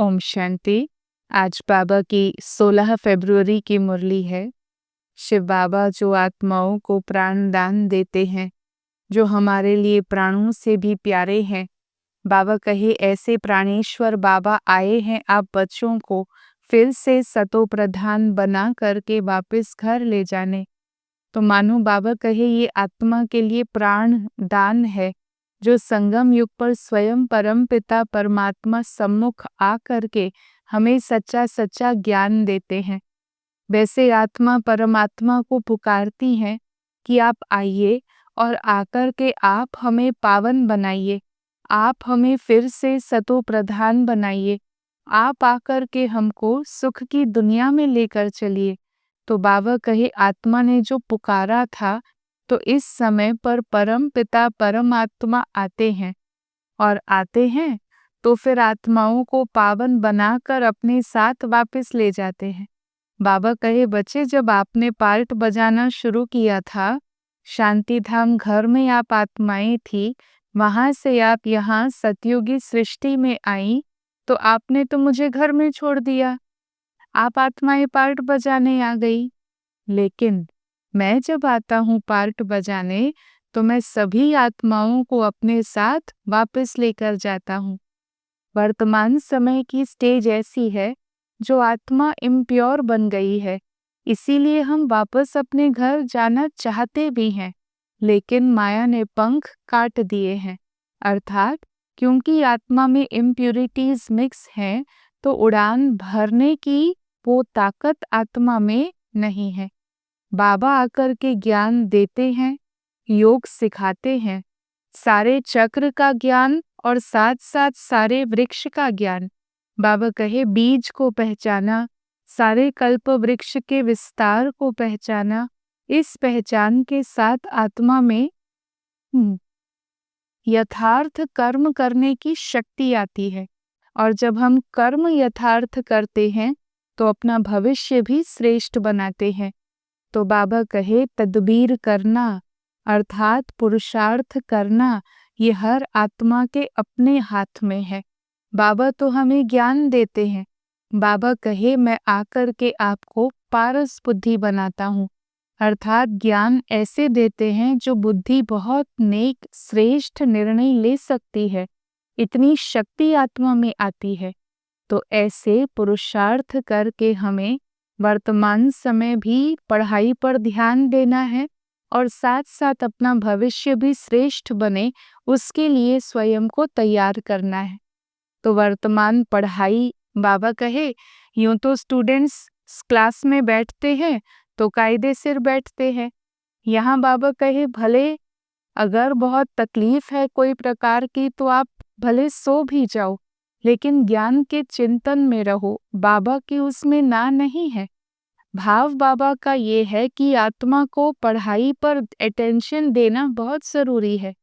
ओम शांति। आज बाबा की 16 फरवरी की मुरली है। शिव बाबा जो आत्माओं को प्राण दान देते हैं, जो हमारे लिए प्राणों से भी प्यारे हैं। बाबा कहे ऐसे प्राणेश्वर बाबा आए हैं आप बच्चों को फिर से सतो प्रधान बना करके वापस घर ले जाने। तो मानो बाबा कहे ये आत्मा के लिए प्राण दान है, जो संगम युग पर स्वयं परम पिता परमात्मा सम्मुख आ करके हमें सच्चा सच्चा ज्ञान देते हैं। वैसे आत्मा परमात्मा को पुकारती हैं कि आप आइए और आकर के आप हमें पावन बनाइए, आप हमें फिर से सतो प्रधान बनाइए, आप आकर के हमको सुख की दुनिया में लेकर चलिए। तो बाबा कहे आत्मा ने जो पुकारा था, तो इस समय पर परम पिता परमात्मा आते हैं और आते हैं तो फिर आत्माओं को पावन बनाकर अपने साथ वापस ले जाते हैं। बाबा कहे बच्चे जब आपने पार्ट बजाना शुरू किया था, शांति धाम घर में आप आत्माएं थी, वहां से आप यहाँ सतयुगी सृष्टि में आई, तो आपने तो मुझे घर में छोड़ दिया, आप आत्माएं पार्ट बजाने आ गई। लेकिन मैं जब आता हूँ पार्ट बजाने, तो मैं सभी आत्माओं को अपने साथ वापस लेकर जाता हूँ। वर्तमान समय की स्टेज ऐसी है जो आत्मा इम्प्योर बन गई है, इसीलिए हम वापस अपने घर जाना चाहते भी हैं, लेकिन माया ने पंख काट दिए हैं। अर्थात क्योंकि आत्मा में इम्प्यूरिटीज मिक्स हैं, तो उड़ान भरने की वो ताकत आत्मा में नहीं है। बाबा आकर के ज्ञान देते हैं, योग सिखाते हैं, सारे चक्र का ज्ञान और साथ साथ सारे वृक्ष का ज्ञान। बाबा कहे बीज को पहचाना, सारे कल्प वृक्ष के विस्तार को पहचाना। इस पहचान के साथ आत्मा में यथार्थ कर्म करने की शक्ति आती है, और जब हम कर्म यथार्थ करते हैं तो अपना भविष्य भी श्रेष्ठ बनाते हैं। तो बाबा कहे तदबीर करना अर्थात पुरुषार्थ करना, ये हर आत्मा के अपने हाथ में है। बाबा तो हमें ज्ञान देते हैं। बाबा कहे मैं आकर के आपको पारस बुद्धि बनाता हूँ, अर्थात ज्ञान ऐसे देते हैं जो बुद्धि बहुत नेक श्रेष्ठ निर्णय ले सकती है, इतनी शक्ति आत्मा में आती है। तो ऐसे पुरुषार्थ करके हमें वर्तमान समय भी पढ़ाई पर ध्यान देना है और साथ साथ अपना भविष्य भी श्रेष्ठ बने, उसके लिए स्वयं को तैयार करना है। तो वर्तमान पढ़ाई बाबा कहे यूं तो स्टूडेंट्स क्लास में बैठते हैं तो कायदे सिर बैठते हैं। यहाँ बाबा कहे भले अगर बहुत तकलीफ है कोई प्रकार की तो आप भले सो भी जाओ, लेकिन ज्ञान के चिंतन में रहो, बाबा की उसमें ना नहीं है। भाव बाबा का ये है कि आत्मा को पढ़ाई पर अटेंशन देना बहुत ज़रूरी है।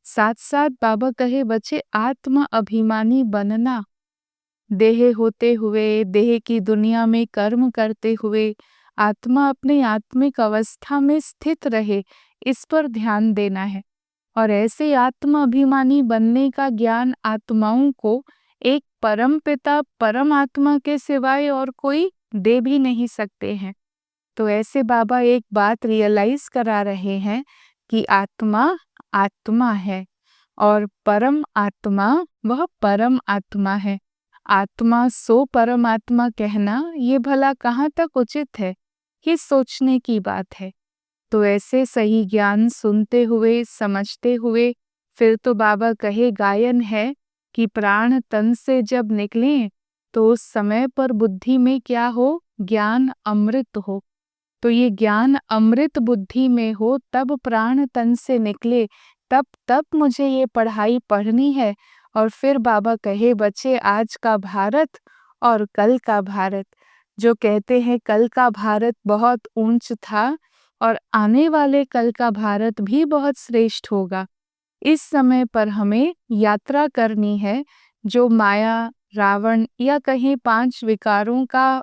साथ साथ बाबा कहे बच्चे आत्म अभिमानी बनना, देह होते हुए देह की दुनिया में कर्म करते हुए आत्मा अपने आत्मिक अवस्था में स्थित रहे, इस पर ध्यान देना है। और ऐसे आत्म अभिमानी बनने का ज्ञान आत्माओं को एक परम पिता परमात्मा के सिवाय और कोई दे भी नहीं सकते हैं। तो ऐसे बाबा एक बात रियलाइज करा रहे हैं कि आत्मा आत्मा है और परम आत्मा वह परम आत्मा है। आत्मा सो परमात्मा कहना ये भला कहाँ तक उचित है, ये सोचने की बात है। तो ऐसे सही ज्ञान सुनते हुए समझते हुए फिर तो बाबा कहे गायन है कि प्राण तन से जब निकलें तो उस समय पर बुद्धि में क्या हो, ज्ञान अमृत हो। तो ये ज्ञान अमृत बुद्धि में हो तब प्राण तन से निकले, तब मुझे ये पढ़ाई पढ़नी है। और फिर बाबा कहे बच्चे आज का भारत और कल का भारत, जो कहते हैं कल का भारत बहुत ऊंच था और आने वाले कल का भारत भी बहुत श्रेष्ठ होगा। इस समय पर हमें यात्रा करनी है, जो माया रावण या कहीं 5 विकारों का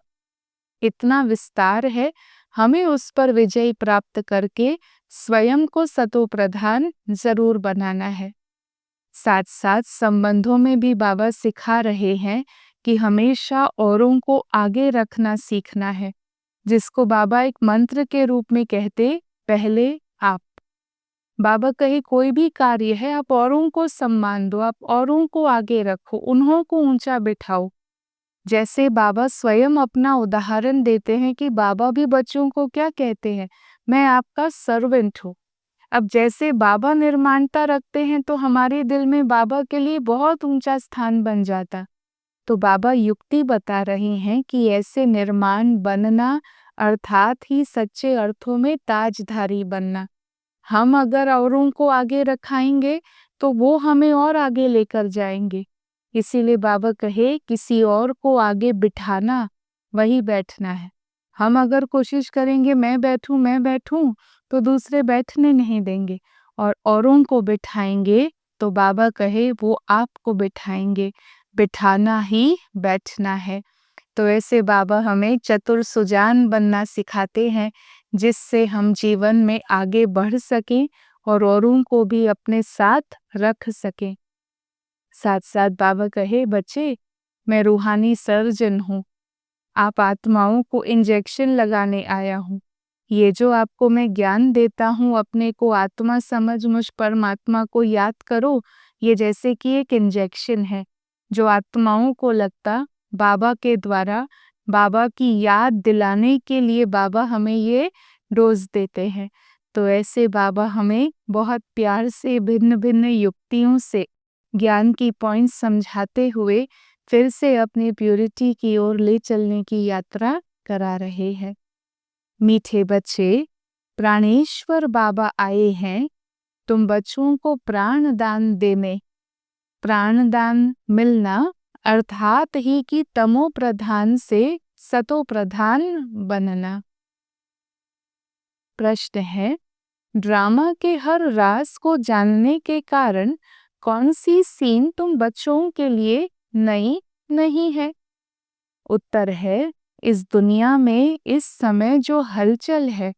इतना विस्तार है, हमें उस पर विजय प्राप्त करके स्वयं को सतो प्रधान जरूर बनाना है। साथ साथ संबंधों में भी बाबा सिखा रहे हैं कि हमेशा औरों को आगे रखना सीखना है, जिसको बाबा एक मंत्र के रूप में कहते, पहले आप। बाबा कहे कोई भी कार्य है, आप औरों को सम्मान दो, आप औरों को आगे रखो, उन्हों को ऊंचा बिठाओ। जैसे बाबा स्वयं अपना उदाहरण देते हैं कि बाबा भी बच्चों को क्या कहते हैं, मैं आपका सर्वेंट हूँ। अब जैसे बाबा निर्माणता रखते हैं तो हमारे दिल में बाबा के लिए बहुत ऊंचा स्थान बन जाता। तो बाबा युक्ति बता रहे हैं कि ऐसे निर्माण बनना अर्थात ही सच्चे अर्थों में ताजधारी बनना। हम अगर औरों को आगे रखाएंगे तो वो हमें और आगे लेकर जाएंगे। इसीलिए बाबा कहे किसी और को आगे बिठाना वही बैठना है। हम अगर कोशिश करेंगे मैं बैठूं तो दूसरे बैठने नहीं देंगे, और औरों को बिठाएंगे तो बाबा कहे वो आपको बिठाएंगे। बिठाना ही बैठना है। तो ऐसे बाबा हमें चतुर सुजान बनना सिखाते हैं, जिससे हम जीवन में आगे बढ़ सकें और औरों को भी अपने साथ रख सकें। साथ साथ बाबा कहे बच्चे, मैं रूहानी सर्जन हूँ, आप आत्माओं को इंजेक्शन लगाने आया हूँ। ये जो आपको मैं ज्ञान देता हूँ, अपने को आत्मा समझ, मुझ परमात्मा को याद करो, ये जैसे कि एक इंजेक्शन है जो आत्माओं को लगता बाबा के द्वारा। बाबा की याद दिलाने के लिए बाबा हमें ये डोज देते हैं। तो ऐसे बाबा हमें बहुत प्यार से भिन्न भिन्न युक्तियों से ज्ञान की पॉइंट्स समझाते हुए फिर से अपनी प्यूरिटी की ओर ले चलने की यात्रा करा रहे हैं। मीठे बच्चे, प्राणेश्वर बाबा आए हैं तुम बच्चों को प्राण दान देने। प्राण दान मिलना अर्थात ही कि तमो प्रधान से सतो प्रधान बनना। प्रश्न है, ड्रामा के हर राज को जानने के कारण कौन सी सीन तुम बच्चों के लिए नई नहीं है? उत्तर है, इस दुनिया में इस समय जो हलचल है,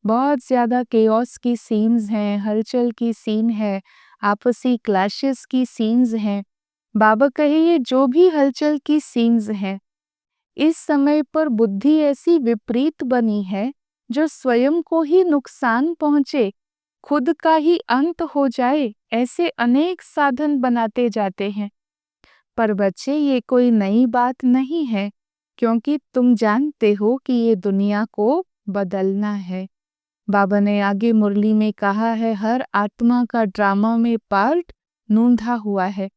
बहुत ज़्यादा केओस की सीन्स हैं, हलचल की सीन है, आपसी क्लैशेस की सीन्स हैं। बाबा कहे ये जो भी हलचल की सीन्स हैं, इस समय पर बुद्धि ऐसी विपरीत बनी है जो स्वयं को ही नुकसान पहुंचे, खुद का ही अंत हो जाए, ऐसे अनेक साधन बनाते जाते हैं। पर बच्चे, ये कोई नई बात नहीं है, क्योंकि तुम जानते हो कि ये दुनिया को बदलना है। बाबा ने आगे मुरली में कहा है, हर आत्मा का ड्रामा में पार्ट नूंधा हुआ है।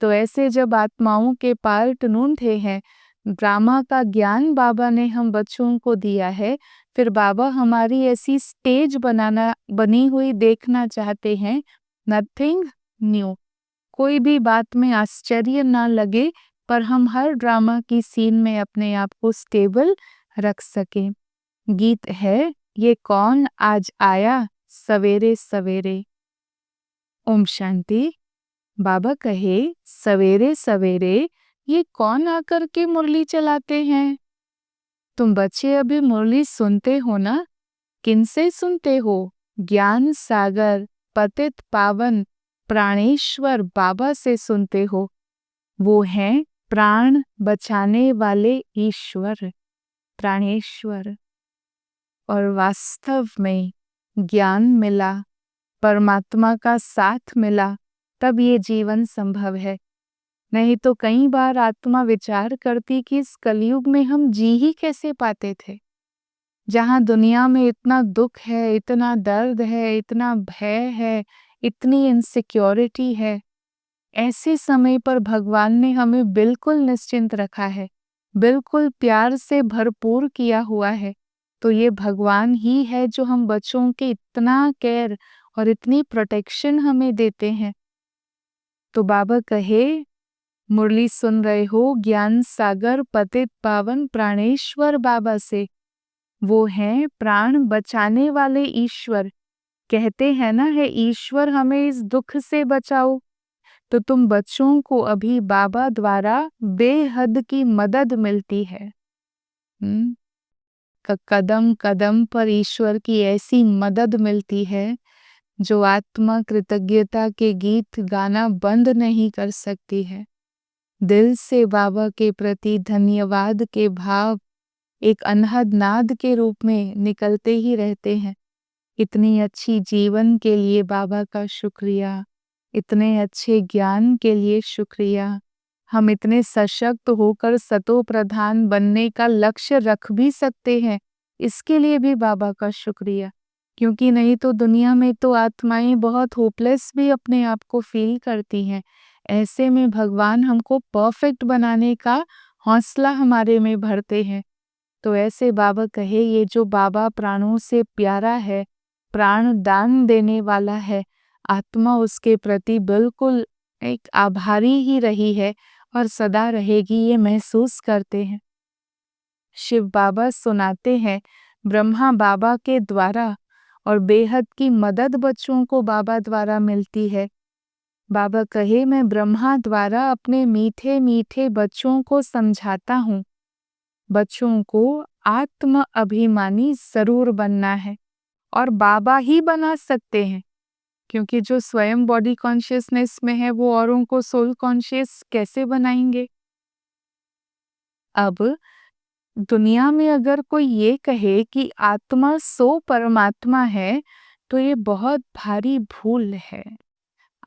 तो ऐसे जब आत्माओं के पार्ट नूंधे हैं, ड्रामा का ज्ञान बाबा ने हम बच्चों को दिया है, फिर बाबा हमारी ऐसी स्टेज बनी हुई देखना चाहते हैं, नथिंग न्यू, कोई भी बात में आश्चर्य ना लगे, पर हम हर ड्रामा की सीन में अपने आप को स्टेबल रख सकें। गीत है, ये कौन आज आया सवेरे सवेरे। ओम शांति। बाबा कहे, सवेरे सवेरे ये कौन आकर के मुरली चलाते हैं? तुम बच्चे अभी मुरली सुनते हो ना? किनसे सुनते हो? ज्ञान सागर पतित पावन प्राणेश्वर बाबा से सुनते हो। वो हैं प्राण बचाने वाले ईश्वर, प्राणेश्वर। और वास्तव में ज्ञान मिला, परमात्मा का साथ मिला, तब ये जीवन संभव है। नहीं तो कई बार आत्मा विचार करती कि इस कलयुग में हम जी ही कैसे पाते थे, जहाँ दुनिया में इतना दुख है, इतना दर्द है, इतना भय है, इतनी इनसिक्योरिटी है। ऐसे समय पर भगवान ने हमें बिल्कुल निश्चिंत रखा है, बिल्कुल प्यार से भरपूर किया हुआ है। तो ये भगवान ही है जो हम बच्चों के इतना केयर और इतनी प्रोटेक्शन हमें देते हैं। तो बाबा कहे, मुरली सुन रहे हो ज्ञान सागर पतित पावन प्राणेश्वर बाबा से, वो हैं प्राण बचाने वाले ईश्वर। कहते हैं ना, है ईश्वर हमें इस दुख से बचाओ। तो तुम बच्चों को अभी बाबा द्वारा बेहद की मदद मिलती है। कदम कदम पर ईश्वर की ऐसी मदद मिलती है जो आत्मा कृतज्ञता के गीत गाना बंद नहीं कर सकती है। दिल से बाबा के प्रति धन्यवाद के भाव एक अनहद नाद के रूप में निकलते ही रहते हैं। इतनी अच्छी जीवन के लिए बाबा का शुक्रिया, इतने अच्छे ज्ञान के लिए शुक्रिया। हम इतने सशक्त होकर सतो प्रधान बनने का लक्ष्य रख भी सकते हैं, इसके लिए भी बाबा का शुक्रिया। क्योंकि नहीं तो दुनिया में तो आत्माएं बहुत होपलेस भी अपने आप को फील करती हैं। ऐसे में भगवान हमको परफेक्ट बनाने का हौसला हमारे में भरते हैं। तो ऐसे बाबा कहे, ये जो बाबा प्राणों से प्यारा है, प्राण दान देने वाला है, आत्मा उसके प्रति बिल्कुल एक आभारी ही रही है और सदा रहेगी, ये महसूस करते हैं। शिव बाबा सुनाते हैं, ब्रह्मा बाबा के द्वारा और बेहद की मदद बच्चों को बाबा द्वारा मिलती है। बाबा कहे, मैं ब्रह्मा द्वारा अपने मीठे मीठे बच्चों को समझाता हूँ, बच्चों को आत्म अभिमानी जरूर बनना है और बाबा ही बना सकते हैं। क्योंकि जो स्वयं बॉडी कॉन्शियसनेस में है वो औरों को सोल कॉन्शियस कैसे बनाएंगे। अब दुनिया में अगर कोई ये कहे कि आत्मा सो परमात्मा है तो ये बहुत भारी भूल है।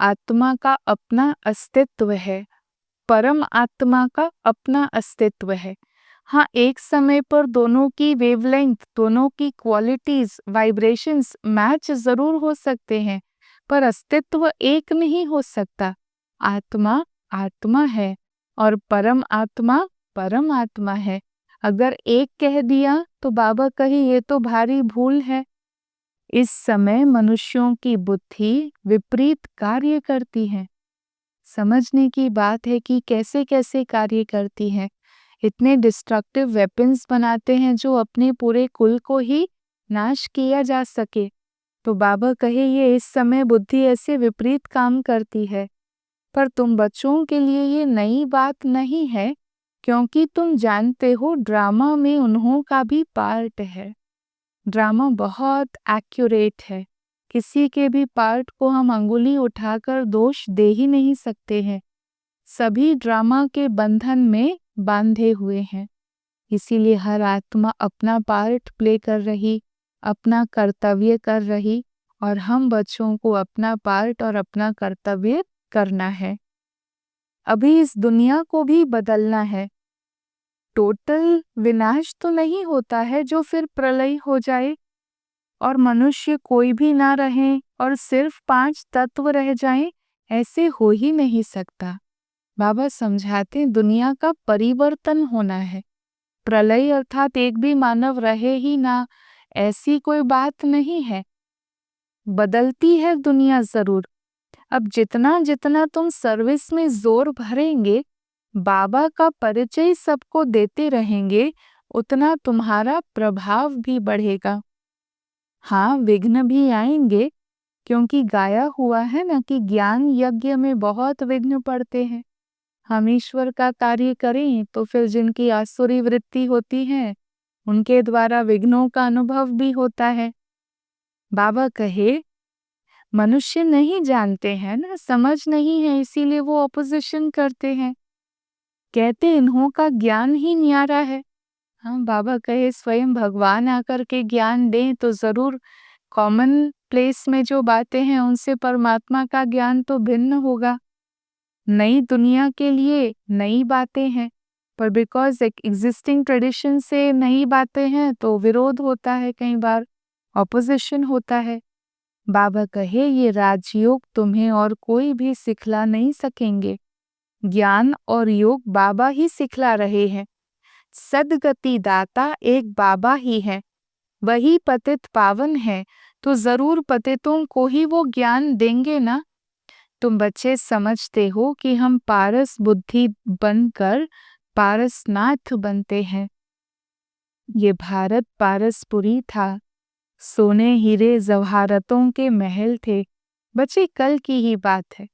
आत्मा का अपना अस्तित्व है, परम आत्मा का अपना अस्तित्व है। हाँ, एक समय पर दोनों की वेवलेंथ, दोनों की क्वालिटीज, वाइब्रेशंस मैच जरूर हो सकते हैं, पर अस्तित्व एक नहीं हो सकता। आत्मा आत्मा है और परम आत्मा है। अगर एक कह दिया तो बाबा कहे ये तो भारी भूल है। इस समय मनुष्यों की बुद्धि विपरीत कार्य करती है। समझने की बात है कि कैसे कैसे कार्य करती है। इतने डिस्ट्रक्टिव वेपन्स बनाते हैं जो अपने पूरे कुल को ही नाश किया जा सके। तो बाबा कहे ये इस समय बुद्धि ऐसे विपरीत काम करती है। पर तुम बच्चों के लिए ये नई बात नहीं है, क्योंकि तुम जानते हो ड्रामा में उन्हों का भी पार्ट है। ड्रामा बहुत एक्यूरेट है, किसी के भी पार्ट को हम अंगुली उठाकर दोष दे ही नहीं सकते हैं। सभी ड्रामा के बंधन में बांधे हुए हैं। इसीलिए हर आत्मा अपना पार्ट प्ले कर रही, अपना कर्तव्य कर रही, और हम बच्चों को अपना पार्ट और अपना कर्तव्य करना है। अभी इस दुनिया को भी बदलना है। टोटल विनाश तो नहीं होता है जो फिर प्रलय हो जाए और मनुष्य कोई भी ना रहे और सिर्फ 5 तत्व रह जाएं, ऐसे हो ही नहीं सकता। बाबा समझाते दुनिया का परिवर्तन होना है। प्रलय अर्थात एक भी मानव रहे ही ना, ऐसी कोई बात नहीं है। बदलती है दुनिया जरूर। अब जितना जितना तुम सर्विस में जोर भरेंगे, बाबा का परिचय सबको देते रहेंगे, उतना तुम्हारा प्रभाव भी बढ़ेगा। हाँ, विघ्न भी आएंगे, क्योंकि गाया हुआ है ना कि ज्ञान यज्ञ में बहुत विघ्न पड़ते हैं। हम ईश्वर का कार्य करें तो फिर जिनकी आसुरी वृत्ति होती है उनके द्वारा विघ्नों का अनुभव भी होता है। बाबा कहे मनुष्य नहीं जानते हैं ना, समझ नहीं है, इसीलिए वो ऑपोजिशन करते हैं, कहते इन्हों का ज्ञान ही न्यारा है। हाँ, बाबा कहे स्वयं भगवान आकर के ज्ञान दें तो जरूर कॉमन प्लेस में जो बातें हैं उनसे परमात्मा का ज्ञान तो भिन्न होगा। नई दुनिया के लिए नई बातें हैं, पर बिकॉज एक एग्जिस्टिंग ट्रेडिशन से नई बातें हैं तो विरोध होता है, कई बार ऑपोजिशन होता है। बाबा कहे ये राजयोग तुम्हें और कोई भी सिखला नहीं सकेंगे। ज्ञान और योग बाबा ही सिखला रहे हैं। सदगति दाता एक बाबा ही है, वही पतित पावन है, तो जरूर पतितों को ही वो ज्ञान देंगे ना। तुम बच्चे समझते हो कि हम पारस बुद्धि बनकर पारसनाथ बनते हैं। ये भारत पारसपुरी था, सोने हीरे जवाहरतों के महल थे। बच्चे कल की ही बात है।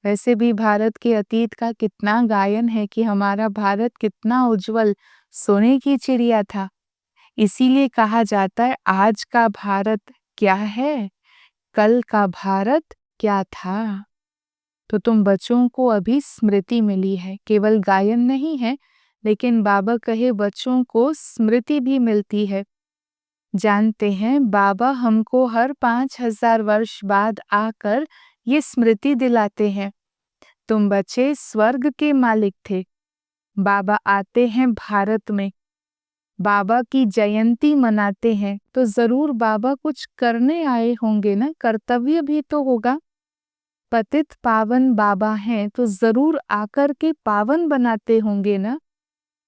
वैसे भी भारत के अतीत का कितना गायन है कि हमारा भारत कितना उज्जवल सोने की चिड़िया था। इसीलिए कहा जाता है आज का भारत क्या है, कल का भारत क्या था। तो तुम बच्चों को अभी स्मृति मिली है, केवल गायन नहीं है, लेकिन बाबा कहे बच्चों को स्मृति भी मिलती है। जानते हैं बाबा हमको हर 5000 वर्ष बाद आकर ये स्मृति दिलाते हैं। तुम बच्चे स्वर्ग के मालिक थे। बाबा आते हैं भारत में, बाबा की जयंती मनाते हैं, तो जरूर बाबा कुछ करने आए होंगे ना, कर्तव्य भी तो होगा। पतित पावन बाबा हैं तो जरूर आकर के पावन बनाते होंगे ना।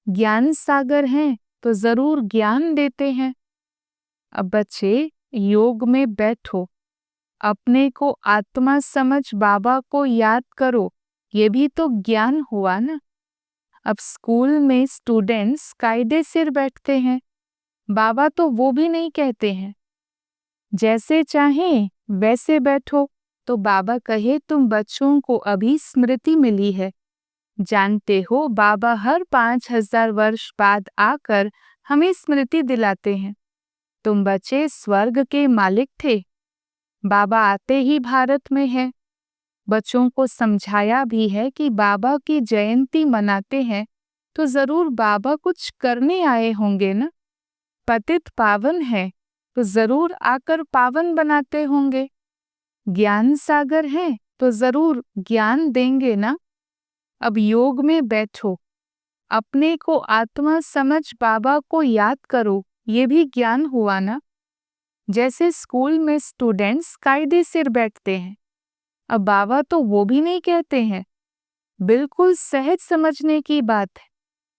ज्ञान सागर हैं तो जरूर ज्ञान देते हैं। अब बच्चे योग में बैठो, अपने को आत्मा समझ बाबा को याद करो, ये भी तो ज्ञान हुआ ना। अब स्कूल में स्टूडेंट्स कायदे सिर बैठते हैं, बाबा तो वो भी नहीं कहते हैं जैसे चाहे वैसे बैठो। तो बाबा कहे तुम बच्चों को अभी स्मृति मिली है। जानते हो बाबा हर 5000 वर्ष बाद आकर हमें स्मृति दिलाते हैं। तुम बच्चे स्वर्ग के मालिक थे। बाबा आते ही भारत में है। बच्चों को समझाया भी है कि बाबा की जयंती मनाते हैं तो जरूर बाबा कुछ करने आए होंगे ना। पतित पावन है तो जरूर आकर पावन बनाते होंगे। ज्ञान सागर है तो जरूर ज्ञान देंगे ना। अब योग में बैठो, अपने को आत्मा समझ बाबा को याद करो, ये भी ज्ञान हुआ ना। जैसे स्कूल में स्टूडेंट्स कायदे सिर बैठते हैं, अब बाबा तो वो भी नहीं कहते हैं, बिल्कुल सहज समझने की बात है।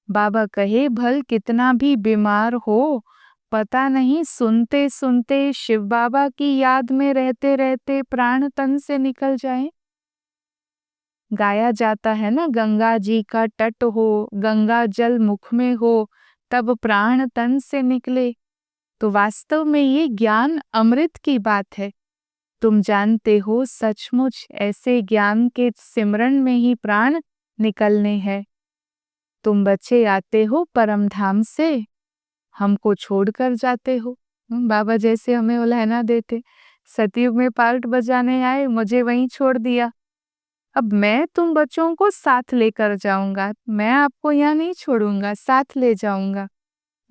बाबा कहे भल कितना भी बीमार हो, पता नहीं सुनते सुनते शिव बाबा की याद में रहते रहते प्राण तन से निकल जाए। गाया जाता है ना, गंगा जी का तट हो, गंगा जल मुख में हो, तब प्राण तन से निकले। तो वास्तव में ये ज्ञान अमृत की बात है। तुम जानते हो सचमुच ऐसे ज्ञान के सिमरन में ही प्राण निकलने हैं। तुम बच्चे आते हो परम धाम से, हमको छोड़कर जाते हो। बाबा जैसे हमें उल्हना देते, सतयुग में पार्ट बजाने आए, मुझे वहीं छोड़ दिया। अब मैं तुम बच्चों को साथ लेकर जाऊंगा, मैं आपको यहाँ नहीं छोड़ूंगा, साथ ले जाऊंगा।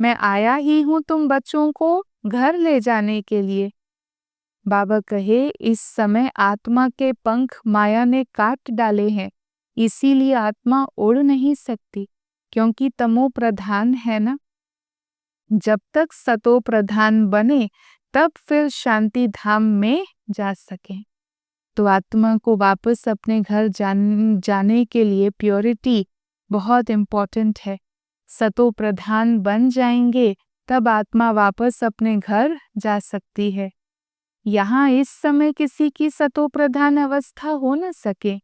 मैं आया ही हूँ तुम बच्चों को घर ले जाने के लिए। बाबा कहे इस समय आत्मा के पंख माया ने काट डाले हैं, इसीलिए आत्मा उड़ नहीं सकती, क्योंकि तमो प्रधान है ना। जब तक सतो प्रधान बने तब फिर शांति धाम में जा सके। तो आत्मा को वापस अपने घर जाने के लिए प्योरिटी बहुत इम्पोर्टेंट है। सतो प्रधान बन जाएंगे तब आत्मा वापस अपने घर जा सकती है। यहाँ इस समय किसी की सतो प्रधान अवस्था हो न सके।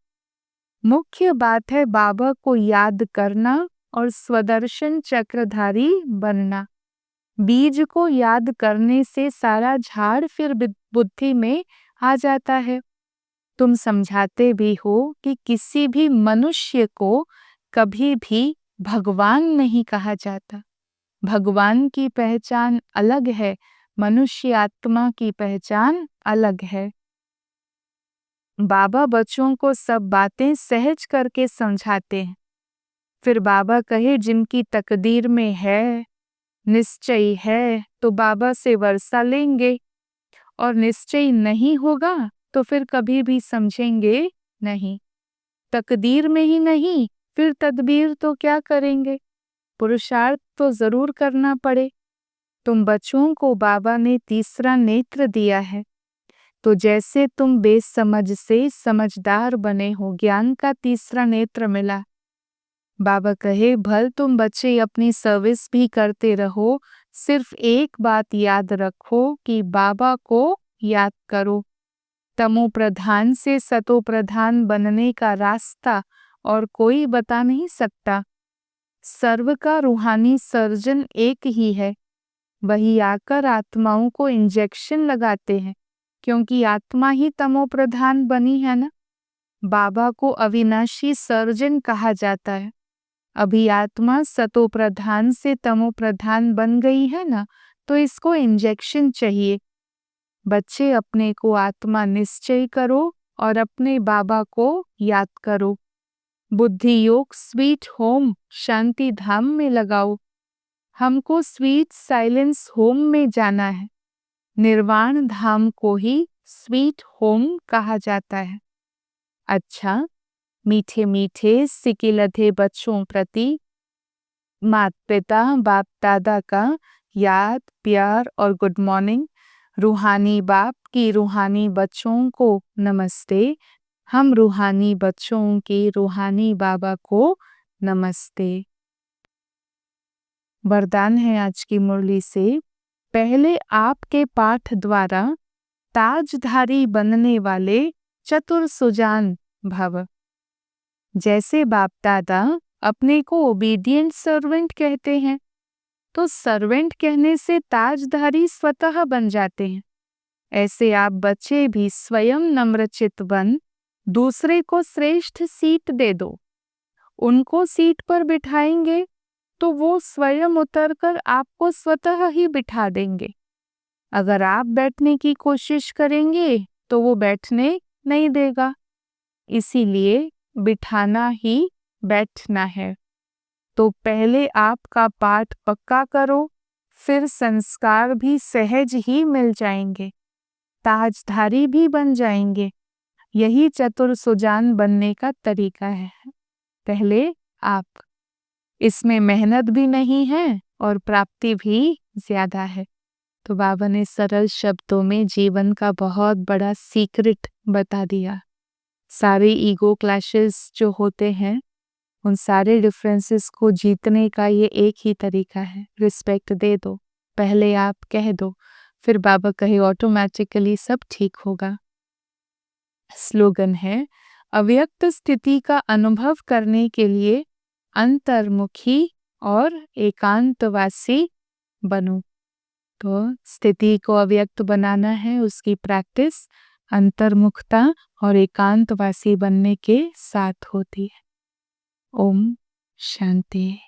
मुख्य बात है बाबा को याद करना और स्वदर्शन चक्रधारी बनना। बीज को याद करने से सारा झाड़ फिर बुद्धि में आ जाता है। तुम समझाते भी हो कि किसी भी मनुष्य को कभी भी भगवान नहीं कहा जाता। भगवान की पहचान अलग है, मनुष्य आत्मा की पहचान अलग है। बाबा बच्चों को सब बातें सहज करके समझाते हैं। फिर बाबा कहे जिनकी तकदीर में है, निश्चय है, तो बाबा से वर्षा लेंगे, और निश्चय नहीं होगा तो फिर कभी भी समझेंगे नहीं। तकदीर में ही नहीं, फिर तदबीर तो क्या करेंगे? पुरुषार्थ तो जरूर करना पड़े। तुम बच्चों को बाबा ने तीसरा नेत्र दिया है, तो जैसे तुम बेसमझ से समझदार बने हो, ज्ञान का तीसरा नेत्र मिला। बाबा कहे भल तुम बच्चे अपनी सर्विस भी करते रहो, सिर्फ एक बात याद रखो कि बाबा को याद करो। तमो प्रधान से सतो प्रधान बनने का रास्ता और कोई बता नहीं सकता। सर्व का रूहानी सर्जन एक ही है, वही आकर आत्माओं को इंजेक्शन लगाते हैं, क्योंकि आत्मा ही तमो प्रधान बनी है ना। बाबा को अविनाशी सर्जन कहा जाता है। अभी आत्मा सतो प्रधान से तमो प्रधान बन गई है ना, तो इसको इंजेक्शन चाहिए। बच्चे अपने को आत्मा निश्चय करो और अपने बाबा को याद करो। बुद्धि योग स्वीट होम शांति धाम में लगाओ। हमको स्वीट साइलेंस होम में जाना है। निर्वाण धाम को ही स्वीट होम कहा जाता है। अच्छा, मीठे मीठे सिकिलधे बच्चों प्रति माता पिता बाप दादा का याद प्यार और गुड मॉर्निंग। रूहानी बाप की रूहानी बच्चों को नमस्ते। हम रूहानी बच्चों के रूहानी बाबा को नमस्ते। वरदान है आज की मुरली से, पहले आपके पाठ द्वारा ताजधारी बनने वाले चतुर सुजान भव। जैसे बाप दादा अपने को ओबीडियंट सर्वेंट कहते हैं, तो सर्वेंट कहने से ताजधारी स्वतः बन जाते हैं। ऐसे आप बच्चे भी स्वयं नम्रचित बन दूसरे को श्रेष्ठ सीट दे दो। उनको सीट पर बिठाएंगे तो वो स्वयं उतरकर आपको स्वतः ही बिठा देंगे। अगर आप बैठने की कोशिश करेंगे तो वो बैठने नहीं देगा। इसीलिए बिठाना ही बैठना है। तो पहले आपका पाठ पक्का करो, फिर संस्कार भी सहज ही मिल जाएंगे, ताजधारी भी बन जाएंगे। यही चतुर सुजान बनने का तरीका है। पहले आप, इसमें मेहनत भी नहीं है और प्राप्ति भी ज्यादा है। तो बाबा ने सरल शब्दों में जीवन का बहुत बड़ा सीक्रेट बता दिया। सारे ईगो क्लैशेस जो होते हैं, उन सारे डिफरेंसेस को जीतने का ये एक ही तरीका है, रिस्पेक्ट दे दो। पहले आप कह दो, फिर बाबा कहे ऑटोमेटिकली सब ठीक होगा। स्लोगन है, अव्यक्त स्थिति का अनुभव करने के लिए अंतर्मुखी और एकांतवासी बनो। तो स्थिति को अव्यक्त बनाना है, उसकी प्रैक्टिस अंतर्मुखता और एकांतवासी बनने के साथ होती है। ओम शांति।